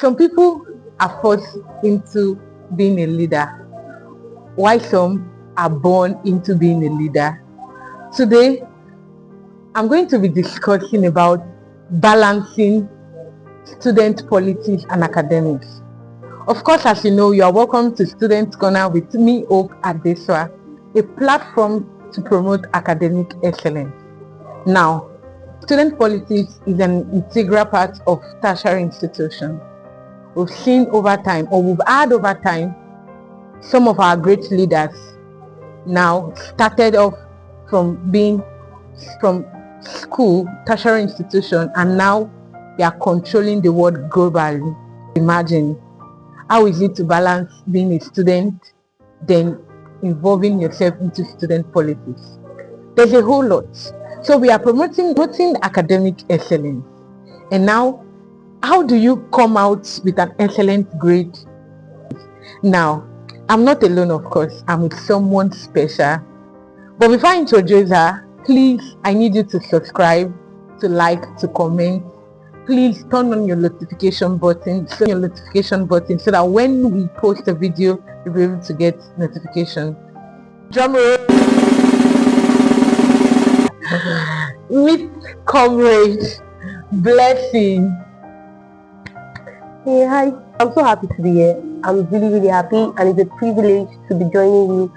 Some people are forced into being a leader, while some are born into being a leader. Today, I'm going to be discussing about balancing student politics and academics. Of course, as you know, you are welcome to Student Corner with me, Hope Adeswa, a platform to promote academic excellence. Now, student politics is an integral part of tertiary institution. We've seen over time, or we've had over time, some of our great leaders now started off from being from school, tertiary institution, and now they are controlling the world globally. Imagine, how is it to balance being a student, then involving yourself into student politics? There's a whole lot. So we are promoting academic excellence. And now, how do you come out with an excellent grade? Now, I'm not alone, of course. I'm with someone special. But before I introduce her, please, I need you to subscribe, to like, to comment. Please turn on your notification button, so that when we post a video, you'll be able to get notification. Drum roll. Meet Comrade Blessing. Hey, hi. I'm so happy to be here. I'm really happy, and it's a privilege to be joining you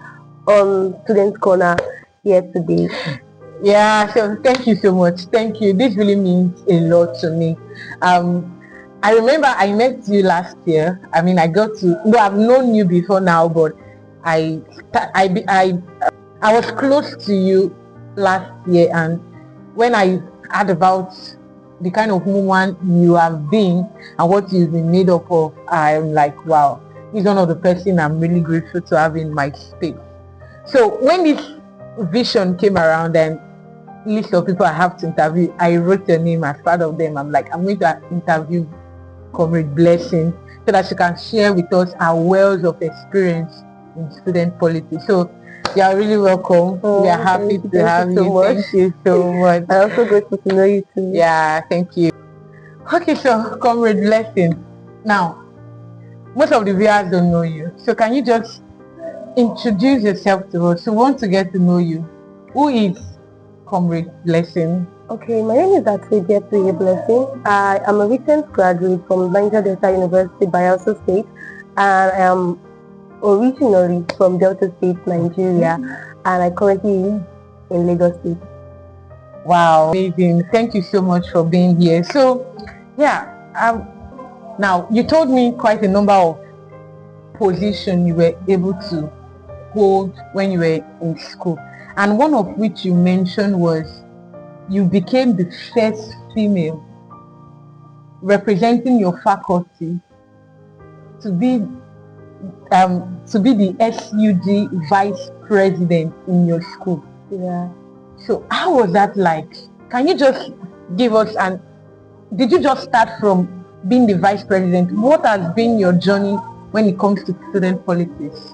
on Student Corner here today. Yeah, so thank you so much. Thank you. This really means a lot to me. I remember I met you last year. I mean, I've known you before now, but I was close to you last year, and when I heard about the kind of woman you have been and what you've been made up of, I'm like, wow, he's one of the person I'm really grateful to have in my space. So when this vision came around and list of people I have to interview, I wrote your name as part of them. I'm like, I'm going to interview Comrade Blessing so that she can share with us her wealth of experience in student politics. So you are really welcome. We are happy to have you. Thank you so much. I'm also grateful to know you too. Yeah, thank you. Okay, so Comrade Blessing, now most of the viewers don't know you, so can you just introduce yourself to us? We want to get to know you. Who is Comrade Blessing? Okay, my name is Atueje Blessing. I am a recent graduate from Niger Delta University, Bayelsa State, and I am originally from Delta State, Nigeria, and I currently live in Lagos State. Wow, amazing. Thank you so much for being here. So, yeah, now you told me quite a number of positions you were able to hold when you were in school, and one of which you mentioned was you became the first female representing your faculty to be the SUG vice president in your school. Yeah. So how was that like? Can you just give us did you just start from being the vice president? What has been your journey when it comes to student politics?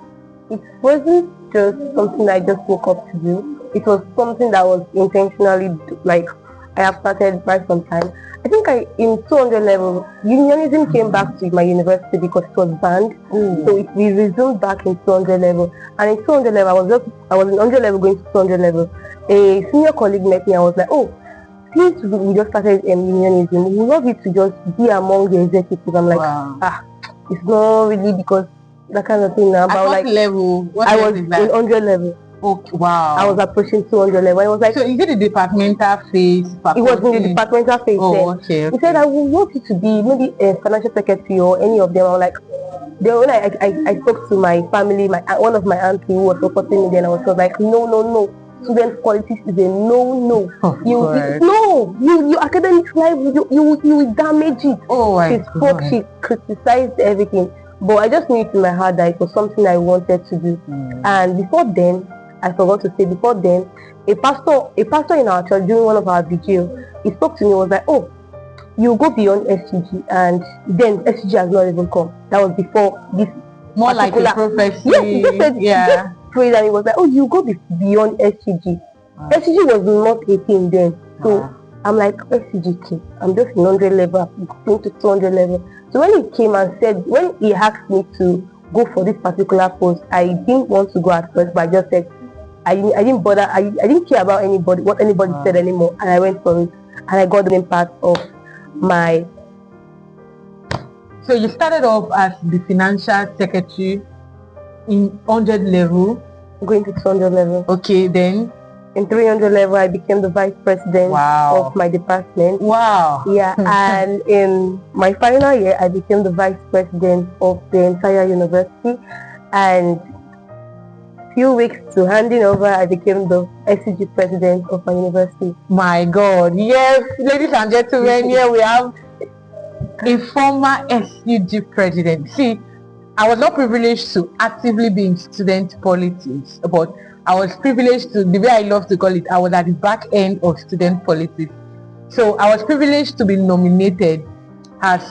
It wasn't just something I just woke up to do. It was something that was intentionally, like, I have started by some time. I think in 200 level, unionism came back to my university because it was banned. So we resumed back in 200 level. And in 200 level, I was in 100 level going to 200 level. A senior colleague met me and was like, oh, since we just started unionism, we would love you to just be among the executives. I'm like, wow. It's not really because that kind of thing now. At what level? I was in 100 level. Okay, wow. I was approaching 200 level. I was like, so is it the departmental phase? It was in the departmental phase. Okay. He said, I would want you to be maybe a financial secretary or any of them. I was like, then when I spoke to my family, one of my aunts who was supporting me, then I was like, no. Student politics is a no. Your academic life, you will damage it. She criticized everything. But I just knew it in my heart that it was something I wanted to do. And before then, I forgot to say, a pastor in our church during one of our vigils, he spoke to me and was like, oh, you go beyond SGG, and then SGG has not even come. That was before this. More like a prophecy. Yes, he just said, yeah. Prayed, and he was like, oh, you go beyond SGG. SGG was not 18 then. So I'm like, SGG kid, I'm just in 100 level, I'm going to 200 level. So when he came and said, when he asked me to go for this particular post, I didn't want to go at first, but I just said, I didn't bother, I didn't care about anybody, what anybody said anymore, and I went for it, and I got the main part of my. So you started off as the financial secretary in 100 level. Going to 200 level. Okay, then in 300 level, I became the vice president of my department. Wow. Yeah, and in my final year, I became the vice president of the entire university. And few weeks to handing over, I became the SCG president of my university. My God, yes, ladies and gentlemen, here we have a former SUG president. See, I was not privileged to actively be in student politics, but I was privileged to, the way I love to call it, I was at the back end of student politics. So I was privileged to be nominated as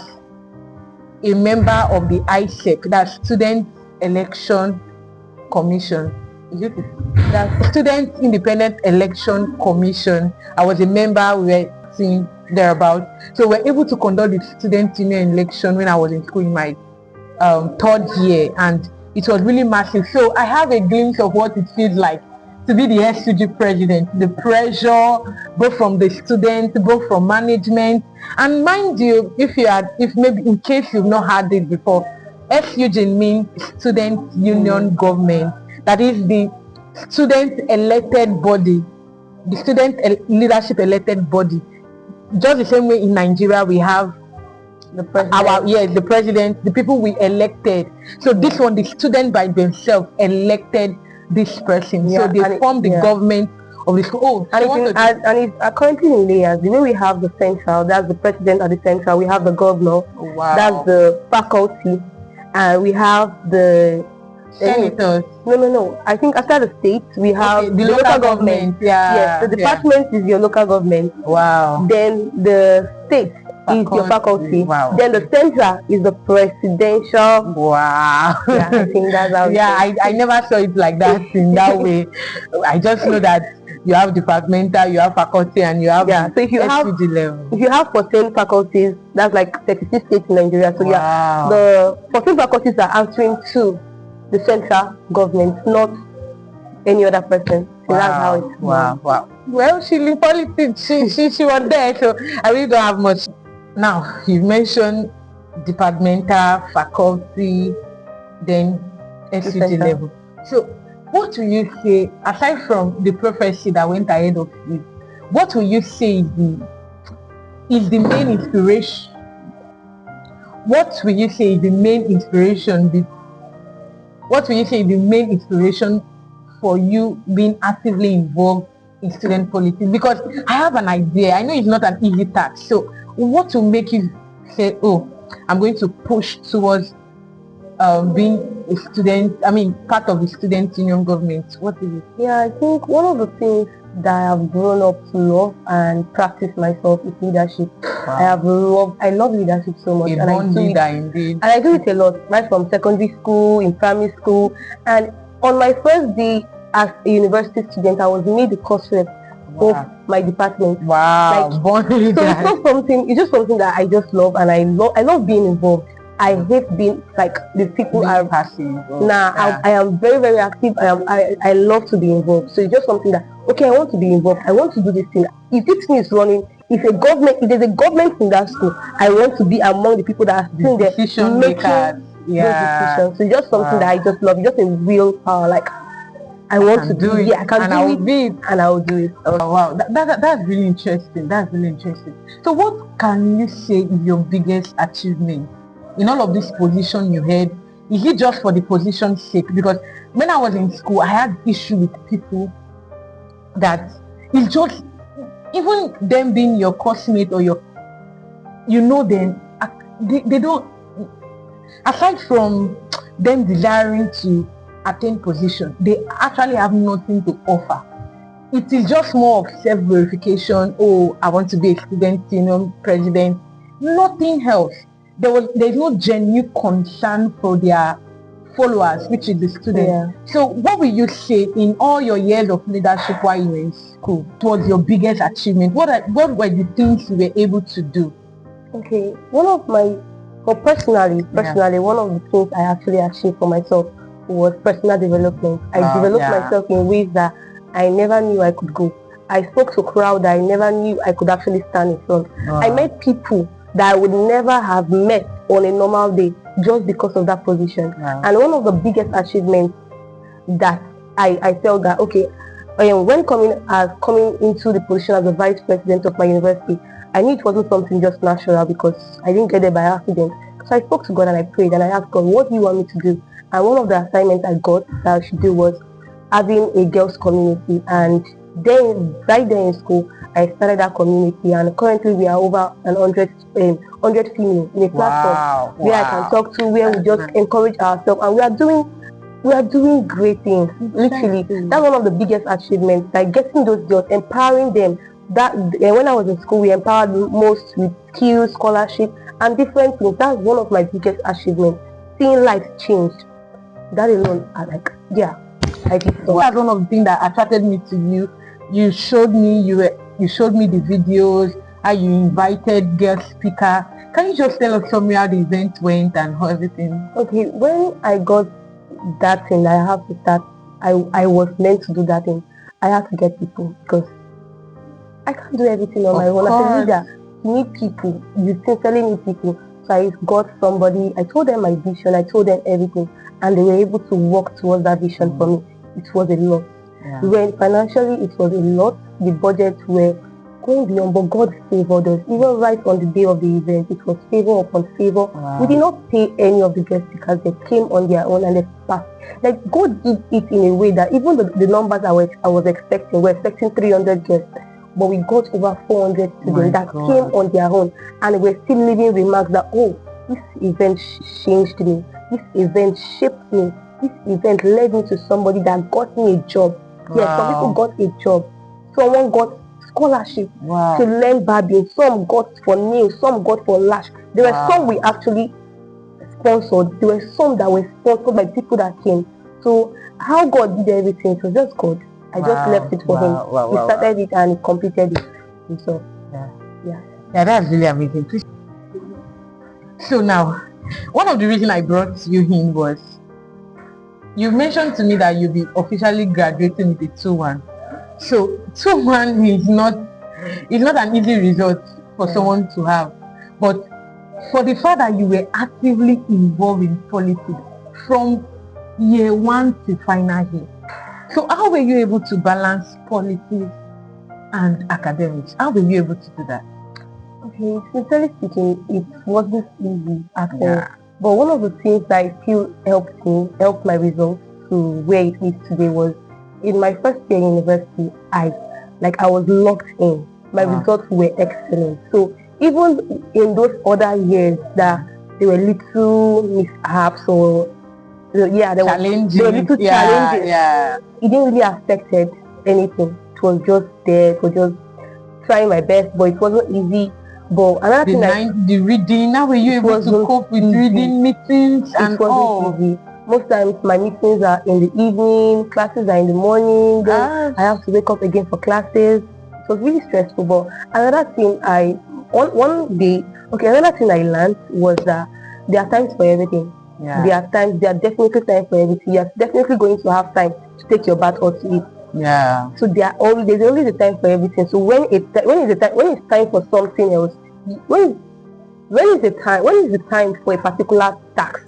a member of the ISEC, that's Student Election Commission. That's Student Independent Election Commission. I was a member, we were seeing thereabout. So we were able to conduct the student union election when I was in school in my third year, and it was really massive. So I have a glimpse of what it feels like to be the SUG president, the pressure both from the students, both from management. And mind you, if maybe in case you've not had it before, SUG means Student Union Government. That is the student elected body, the student leadership elected body. Just the same way in Nigeria we have the president. The president, the people we elected. So this one, the student by themselves elected this person. So they form the government of the school. And it's currently in layers. The way we have the central, that's the president at the central. We have the governor, that's the faculty, and we have the senators. No. I think after the state, we have the local government. Yes, the department is your local government. Wow. Then the state is your faculty. Wow. Then the center is the presidential. Wow. Yeah, I think that's how. I never saw it like that in that way. I just know that you have departmental, you have faculty, and you have so if you have 14 faculties, that's like 36 states in Nigeria. So the 14 faculties are answering to the central government, not any other person. So that's how it's wow. Well, she in politics, she was there, so I really don't have much. Now you've mentioned departmental, faculty, then SUG level. So what will you say, aside from the prophecy that went ahead of you, what will you say is the main inspiration? What will you say is the main inspiration? What will you say is the main inspiration for you being actively involved in student politics? Because I have an idea. I know it's not an easy task. So what will make you say, oh, I'm going to push towards being a student, part of the student union government? What is it? Yeah, I think one of the things that I have grown up to love and practice myself is leadership. Wow. I love leadership so much. And I do it a lot, right from secondary school, in primary school. And on my first day as a university student, I was made the course rep of my department. Wow. It's just something that I just love, and I love being involved. I hate being like the people being are passive. I am very, very active. I love to be involved. So it's just something that, okay, I want to be involved. I want to do this thing. If this thing is running, if there's a government in that school, I want to be among the people that are sitting there decision making makers. Those decisions. So it's just something that I just love. It's just a real power. Like I want to do it. Yeah, I can do it, and I will do it. Oh, wow, that's really interesting. That's really interesting. So what can you say is your biggest achievement in all of this position you had? Is it just for the position's sake? Because when I was in school, I had issue with people that it's just, even them being your classmate or them, they don't, aside from them desiring to attain position, they actually have nothing to offer. It is just more of self-verification. Oh, I want to be a student union president. Nothing else. There's no genuine concern for their followers, which is the student. Yeah. So what will you say in all your years of leadership while you were in school towards your biggest achievement? What were the things you were able to do? Okay, one of my But personally, one of the things I actually achieved for myself was personal development. I developed myself in ways that I never knew I could go. I spoke to a crowd that I never knew I could actually stand in front. I met people that I would never have met on a normal day just because of that position. And one of the biggest achievements that I felt that, okay, when coming into the position as the vice president of my university, I knew it wasn't something just natural because I didn't get there by accident. So I spoke to God and I prayed and I asked God, what do you want me to do? And one of the assignments I got that I should do was having a girls' community. And then, right there in school, I started that community, and currently we are over 100 females in a platform where I can talk to, where we just encourage ourselves, and we are doing great things. Literally, that's one of the biggest achievements. Like getting those girls, empowering them. That when I was in school, we empowered most with skills, scholarship, and different things. That's one of my biggest achievements. Seeing lives changed. That alone, I did so. That's one of the things that attracted me to you. You showed me the videos, how you invited guest speaker. Can you just tell us something how the event went and how everything? Okay, when I got that thing, I have to start. I was meant to do that thing. I had to get people because I can't do everything on my own. As a leader, you need people. You sincerely need people. So I got somebody. I told them my vision. I told them everything, and they were able to work towards that vision for me. It was a lot. When financially it was a lot, the budgets were going beyond, but God favored us. Even right on the day of the event, it was favor upon favor. We did not pay any of the guests because they came on their own and they passed. Like God did it in a way that even the numbers I was expecting, we're expecting 300 guests, but we got over 400 students that came on their own, and we're still leaving remarks that, oh, this event changed me, this event shaped me, this event led me to somebody that got me a job. Yes, some people got a job. Someone got scholarship to learn barbing. Some got for nails. Some got for lash. There were some we actually sponsored. There were some that were sponsored by people that came. So how God did everything, it was just God. I just left it for him. He started it and he completed it himself. Yeah, that's really amazing. So now, one of the reasons I brought you in was you mentioned to me that you'll be officially graduating with a 2-1. So 2-1 is not an easy result for someone to have. But for the fact that you were actively involved in politics from year 1 to final year, so how were you able to balance politics and academics? How were you able to do that? Okay, sincerely speaking, it wasn't easy at all. But one of the things that I feel helped my results to where it is today was in my first year in university, I was locked in. My results were excellent. So even in those other years that there were little mishaps or there were little challenges, it didn't really affected anything. It was just there. It was just trying my best, but it wasn't easy. But another thing, the reading, how were you able to cope with reading meetings and all? Easy. Most times my meetings are in the evening, classes are in the morning, then I have to wake up again for classes. It was really stressful. But another thing another thing I learned was that there are times for everything. There are definitely times for everything. You are definitely going to have time to take your bath or to eat. So there's always a time for everything. So when it's time for something else, when is the time for a particular task,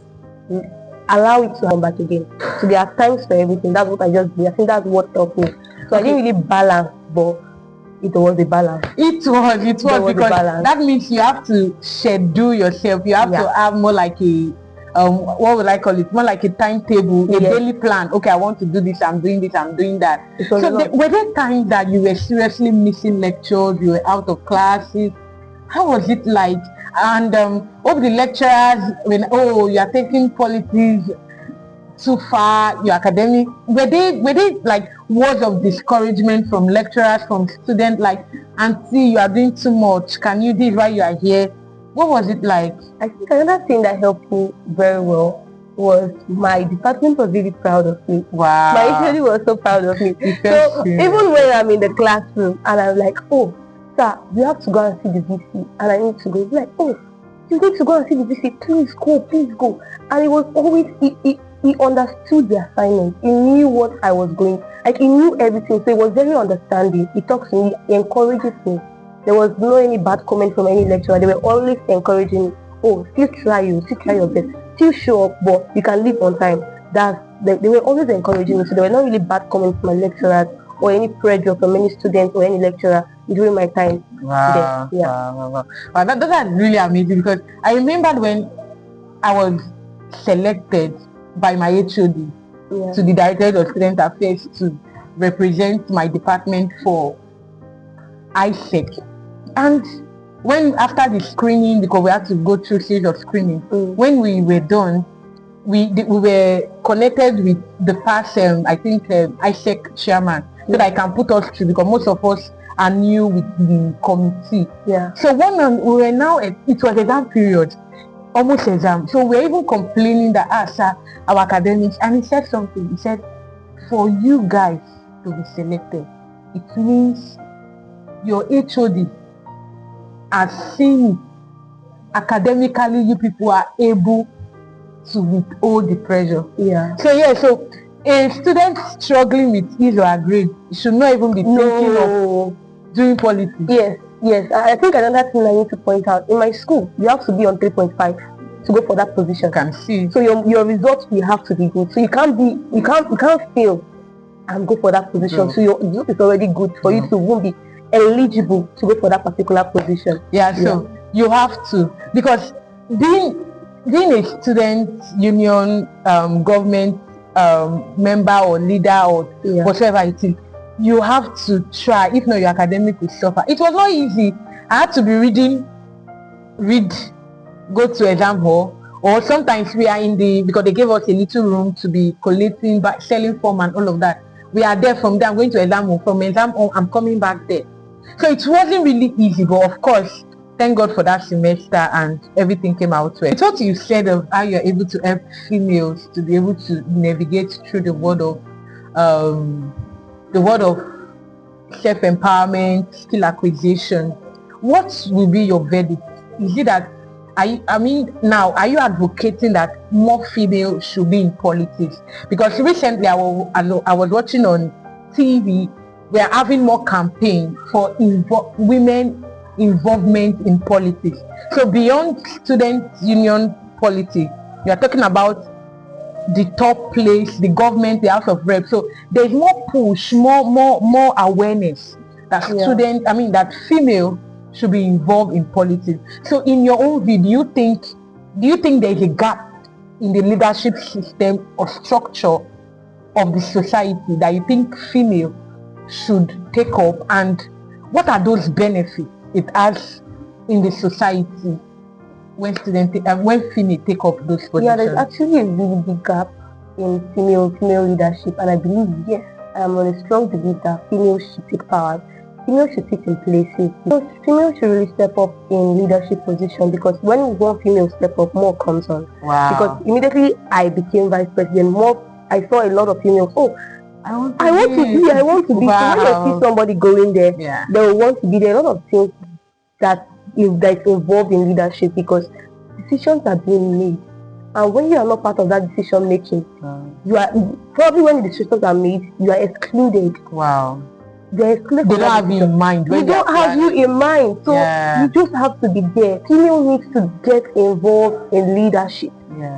allow it to come back again. So there are times for everything. That's what I just did. I think that's what helped me. So I didn't really balance, but it was a balance. It was because that means you have to schedule yourself. You have to have more like a what would I call it? More like a timetable, a daily plan. Okay, I want to do this, I'm doing this, I'm doing that. So were there times that you were seriously missing lectures, you were out of classes? How was it like? And what were the lecturers when you are taking politics too far, your academic, were they like words of discouragement from lecturers, from students, like, auntie, you are doing too much, can you do it while you are here? What was it like? I think another thing that helped me very well was my department was really proud of me. My HOD was so proud of me. So even when I'm in the classroom and I'm like, oh, sir, you have to go and see the VC, and I need to go, like, oh, you need to go and see the VC, please go. And it was always, he understood the assignment. He knew what I was going, like he knew everything. So he was very understanding. He talks to me, he encourages me. There was no any bad comment from any lecturer. They were always encouraging me. Oh, still try your best. Still show up, but you can leave on time. They were always encouraging me. So there were not really bad comments from my lecturers or any pressure from any students or any lecturer during my time. Wow, there. Yeah. wow. That's really amazing, because I remembered when I was selected by my HOD to the Director of Student Affairs to represent my department for ISEC. And when after the screening, because we had to go through a series of screening, when we were done, we were connected with the past, I think, ISEC chairman, so that I can put us through, because most of us are new with the committee. Yeah. So when we were now, it was exam period, almost exam. So we were even complaining that, sir, our academics, and he said something. He said, for you guys to be selected, it means your HOD has seen academically you people are able to withhold the pressure. Yeah. So a student struggling with his or her grade should not even be thinking of doing politics. Yes. I think another thing I need to point out, in my school, you have to be on 3.5 to go for that position. You can see. So your results will have to be good. So you can't fail and go for that position. So your result is already good for you to won't be eligible to go for that particular position. So you have to, because being a student union, government member or leader or whatever it is, you have to try. If not, your academic will suffer. It was not easy. I had to be go to exam hall, or sometimes we are because they gave us a little room to be collating, selling form and all of that. We are there. From there I'm going to exam hall, from exam hall I'm coming back there. So it wasn't really easy, but of course, thank God for that semester, and everything came out well. It's what you said of how you're able to help females to be able to navigate through the world of self-empowerment, skill acquisition. What will be your verdict? Is it that are you advocating that more females should be in politics? Because recently I was watching on TV, we are having more campaign for women involvement in politics. So beyond student union politics, you are talking about the top place, the government, the House of Reps. So there's more push, more awareness that that female should be involved in politics. So in your own view, do you think there is a gap in the leadership system or structure of the society that you think female should take up, and what are those benefits it has in the society when female take up those positions? Yeah, there's actually a really big gap in female leadership, and I believe, yes, I am on a strong belief that females should take power. Females should sit in places. So females should really step up in leadership position, because when one female step up, more comes on. Wow. Because immediately I became vice president, I saw a lot of females. I want to be. Wow. So when you see somebody going there, they will want to be there. A lot of things that is involved in leadership, because decisions are being made, and when you are not part of that decision making, you are probably, when the decisions are made, you are excluded. Wow. They don't have you in mind. They don't have you in mind. So you just have to be there. Female needs to get involved in leadership.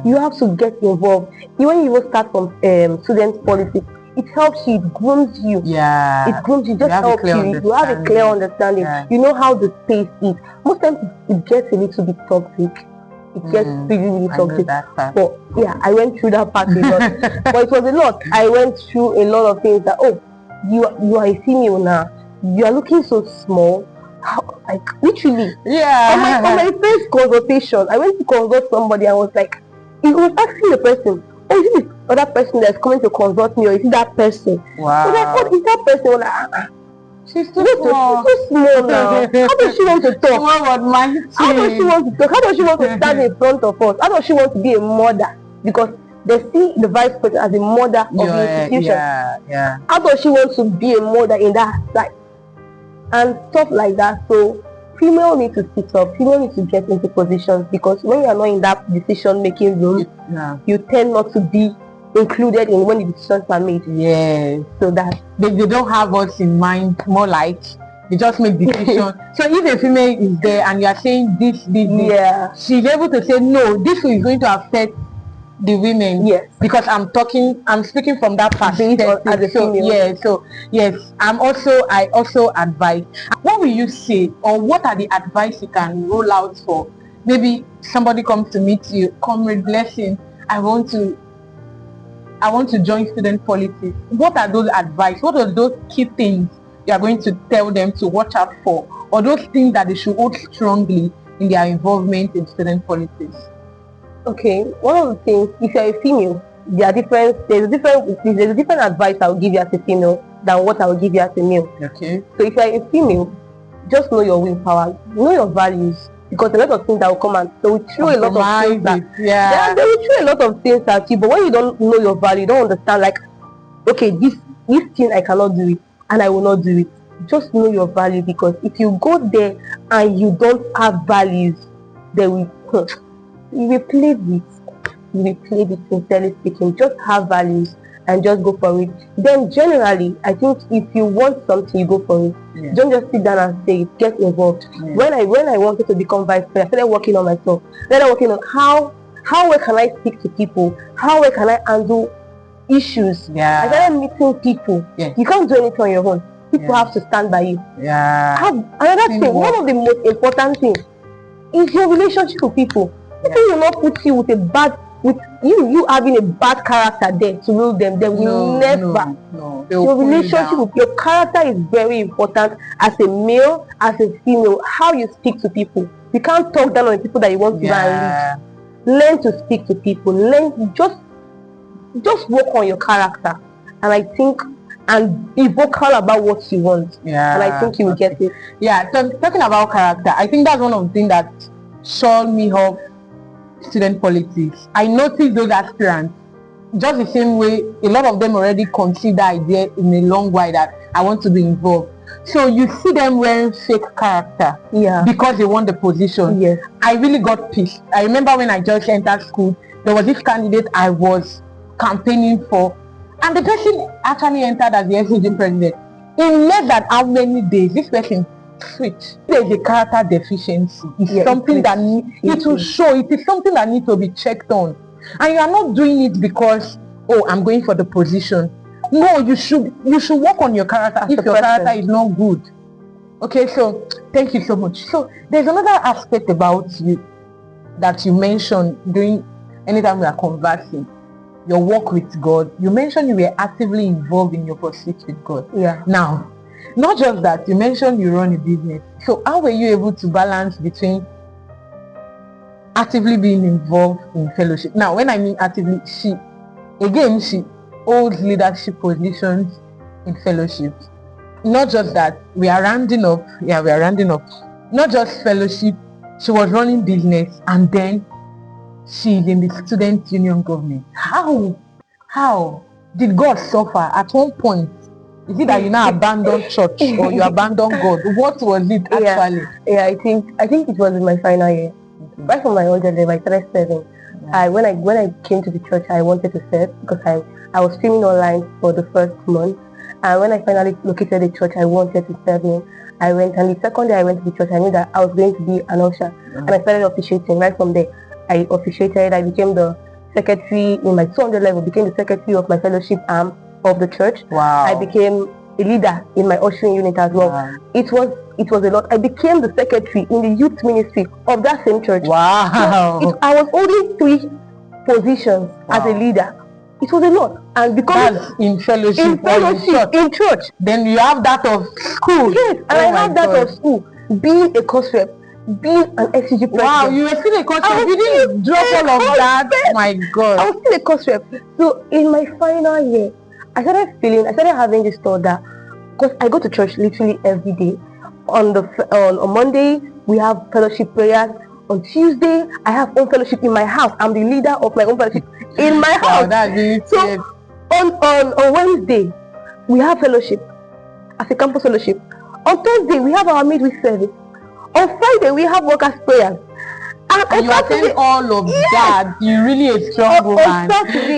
You have to get involved. Even you will start from student politics, it helps you, it grooms you. It grooms you, just helps you. You have a clear understanding. You know how the space is. Most times it gets a little bit toxic. It gets really toxic. But I went through that part a lot. But it was a lot. I went through a lot of things that, you are a female now. You are looking so small. How, like, literally. On my first consultation, I went to consult somebody. I was like, he was asking the person, is it this other person that's coming to consult me, or is it that person? Wow. So like, what is that person? I was like, she's too small. She's too small now. How does she want to talk? How does she want to talk? How does she want to stand in front of us? How does she want to be a mother? Because they see the vice president as a mother of the institution. How does she want to be a mother in that side? And stuff like that. So female need to sit up, female need to get into positions, because when you are not in that decision making room, you tend not to be included in when the decisions are made. Yeah. So that They don't have us in mind, more like they just make decisions. So if a female is there and you are saying this, yeah, she's able to say no, this is going to affect the women. yes, because I'm speaking from that perspective. as a So female. yeah, so yes, I also advise. What will you say, or what are the advice you can roll out for maybe somebody comes to meet you, Comrade Blessing, I want to join student politics? What are those advice? What are those key things you are going to tell them to watch out for, or those things that they should hold strongly in their involvement in student politics? Okay, one of the things, if you're a female, there's a different advice I will give you as a female than what I will give you as a male. Okay. So if you're a female, just know your willpower, know your values, because a lot of things that will come and they will throw a lot of things they will throw a lot of things at you. But when you don't know your value, you don't understand, like, okay, this thing I cannot do it and I will not do it. Just know your value, because if you go there and you don't have values, they will you will play with, sincerely speaking. Just have values and just go for it. Then generally, I think if you want something, you go for it. Yeah. Don't just sit down and say it, get involved. Yeah. When I wanted to become vice president, I started working on myself. Then I working on how well can I speak to people, how well can I handle issues. Yeah. I started meeting people. Yeah. You can't do anything on your own. People have to stand by you. Yeah. Another thing, one of the most important things is your relationship with people. People will not put you with you having a bad character there to rule them. They will never. No. Your relationship with your character is very important as a male, as a female. How you speak to people. You can't talk down on the people that you want to lead. Learn to speak to people. Just work on your character, and I think, and be vocal about what you want. Yeah. And I think you will get it. Yeah. So talking about character, I think that's one of the things that showed me off student politics. I noticed those aspirants, just the same way a lot of them already consider idea in a long while that I want to be involved. So you see them wearing fake character, because they want the position. Yes. I really got pissed. I remember when I just entered school, there was this candidate I was campaigning for, and the person actually entered as the SAG president. In less than how many days, this person switch. There's a character deficiency. It's something that it will show. It is something that needs to be checked on, and you are not doing it because I'm going for the position. No, you should work on your character if your character is not good. Okay, so thank you so much. So there's another aspect about you that you mentioned during anytime we are conversing, your work with God. You mentioned you were actively involved in your pursuit with God. Yeah. Now, not just that, you mentioned you run a business. So how were you able to balance between actively being involved in fellowship? Now, when I mean actively, she holds leadership positions in fellowships. Not just that, we are rounding up. Not just fellowship, she was running business, and then she's in the student union government. How did God suffer at one point? Is it that you now abandoned church or you abandoned God? What was it actually? Yeah, I think it was in my final year. Right from my older level, I started serving. When I came to the church, I wanted to serve because I was streaming online for the first month. And when I finally located the church, I wanted to serve him. I went, and the second day I went to the church, I knew that I was going to be an usher. And I started officiating. Right from there, I officiated. I became the secretary in my 200 level, became the secretary of my fellowship arm of the church. Wow. I became a leader in my ushering unit as well. Wow. It was a lot. I became the secretary in the youth ministry of that same church. Wow. So I was holding 3 positions as a leader. It was a lot. And because that's in fellowship, in church. Then you have that of school. Yes, and I have that of school. Being a course rep, being an SCG president. Wow, you were still a course rep. You didn't drop all of that. My God. I was still a course rep. So in my final year, I started having this thought that, because I go to church literally every day. On Monday, we have fellowship prayers. On Tuesday, I have own fellowship in my house. I'm the leader of my own fellowship in my house. So on Wednesday, we have fellowship as a campus fellowship. On Thursday, we have our midweek service. On Friday we have workers' prayers. And you attend all of that. You really a strong woman.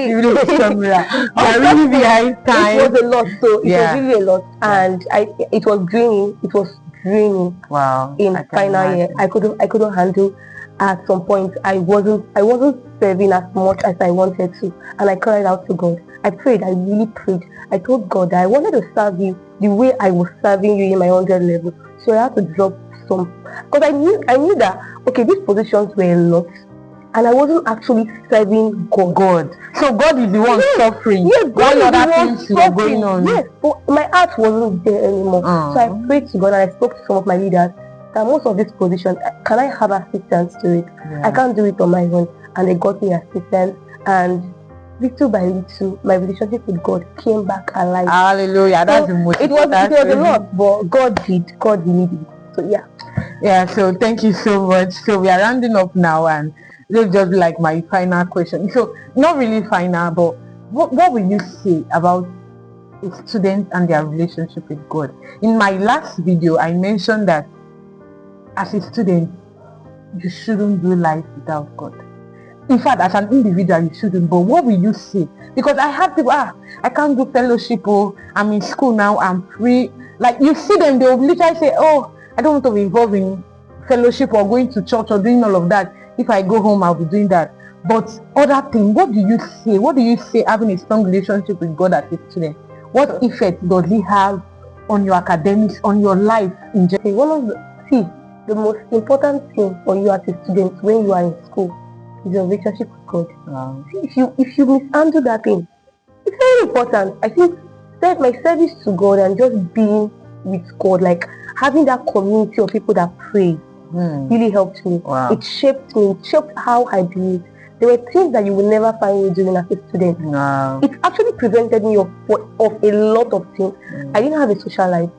You really a strong woman. You are really behind time. It was a lot, so it was really a lot, and it was draining. It was draining. Wow. In final year, I couldn't handle. At some point, I wasn't serving as much as I wanted to, and I cried out to God. I prayed. I really prayed. I told God that I wanted to serve you the way I was serving you in my 100 level. So I had to drop some, because I knew that okay, these positions were a lot, and I wasn't actually serving God. So God is the one suffering. Yes, God is the one things were going on. Yes, but my heart wasn't there anymore. So I prayed to God, and I spoke to some of my leaders that most of these positions, can I have assistance to it? I can't do it on my own. And they got me assistance, and little by little, my relationship with God came back alive. Hallelujah. That's the most important. It was a lot, but God really did. So yeah, so thank you so much. So we are rounding up now, and this is just like my final question. So not really final, but what will you say about a student and their relationship with God? In my last video, I mentioned that as a student, you shouldn't do life without God. In fact, as an individual, you shouldn't. But what will you say? Because I have people, I can't do fellowship, I'm in school now, I'm free. Like, you see them, they will literally say, oh, I don't want to be involved in fellowship or going to church or doing all of that. If I go home, I'll be doing that. But other thing, what do you say? What do you say having a strong relationship with God as a student? What effect does he have on your academics, on your life in general? The most important thing for you as a student when you are in school is your relationship with God. Wow. See, if you mishandle that thing, it's very important. I think that my service to God and just being with God, like having that community of people that pray, really helped me. Wow. It shaped me. It shaped how I believe. There were things that you will never find me doing as a student. Wow. It actually prevented me of a lot of things. I didn't have a social life.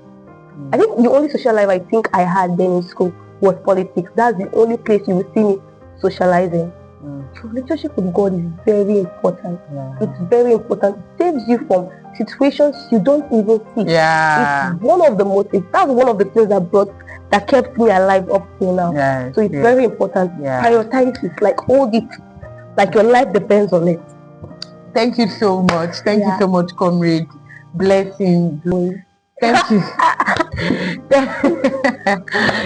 I think the only social life I think I had then in school was politics. That's the only place you will see me socializing. So relationship with God is very important. It's very important. It saves you from situations you don't even see. Yeah. It's one of the that's one of the things that kept me alive up till now. Yes, so it's very important. Yeah. Prioritize it, like hold it, like your life depends on it. Thank you so much. Thank you so much, comrade. Blessing. Thank you.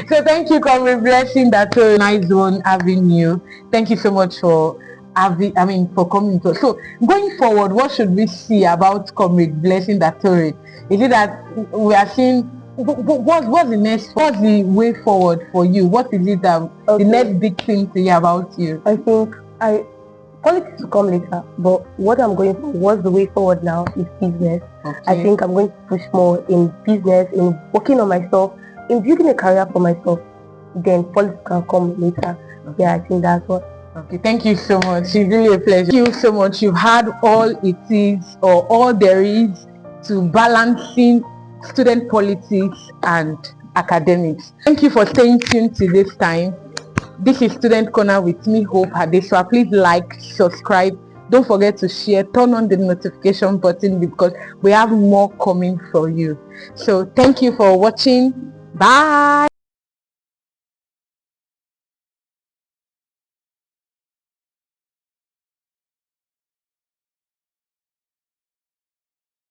So thank you, comrade. Blessing. That's a nice one having you. Thank you so much for for coming to us. So going forward, what should we see about comrade Blessing Datore? Is it that we are seeing what's the next? What's the way forward for you? What is it that the next big thing to hear about you? I think politics will come later, but what I'm going for, what's the way forward now, is business. I think I'm going to push more in business, in working on myself, in building a career for myself. Then politics can come later. Yeah, I think that's what. Okay, thank you so much. It's really a pleasure. Thank you so much. You've had all it is, or all there is, to balancing student politics and academics. Thank you for staying tuned to this time. This is Student Corner with me, Hope Hadeswa. Please like, subscribe. Don't forget to share. Turn on the notification button because we have more coming for you. So thank you for watching. Bye.